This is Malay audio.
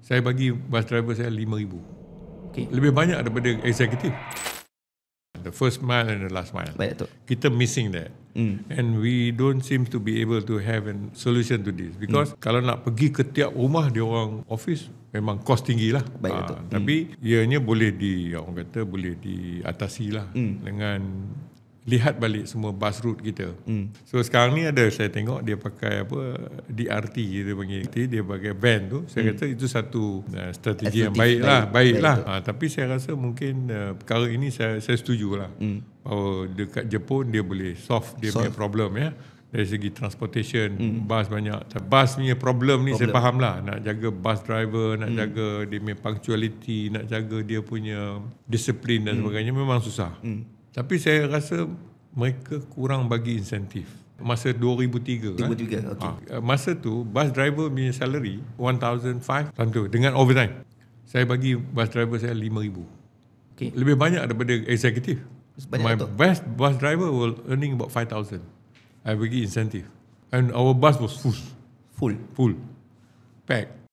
Saya bagi bus driver saya 5,000. Okay. Lebih banyak daripada eksekutif. The first mile and the last mile. Baik, Datuk. Kita missing that. And we don't seem to be able to have a solution to this. Because kalau nak pergi ke tiap rumah dia orang office, memang kos tinggi lah. Baik, Datuk. Tapi ianya boleh orang kata boleh diatasi lah dengan lihat balik semua bus route kita. So sekarang ni ada, saya tengok dia pakai DRT, dia panggil, dia pakai van tu. Saya kata itu satu strategi yang baik lah. Tapi saya rasa mungkin perkara ini saya setuju lah. Bahawa dekat Jepun dia boleh solve dia punya problem ya. Dari segi transportation, bus banyak. Bus punya problem ni saya faham lah. Nak jaga bus driver, nak jaga dia punya punctuality, nak jaga dia punya disiplin dan sebagainya memang susah. Tapi saya rasa mereka kurang bagi insentif. Masa 2003 kan? 2003, okay. Masa tu bus driver punya salary 1,500 tu dengan overtime. Saya bagi bus driver saya 5,000. Okay. Lebih banyak daripada eksekutif. My tu. best bus driver will earning about 5,000. I bagi insentif. And our bus was full. Packed.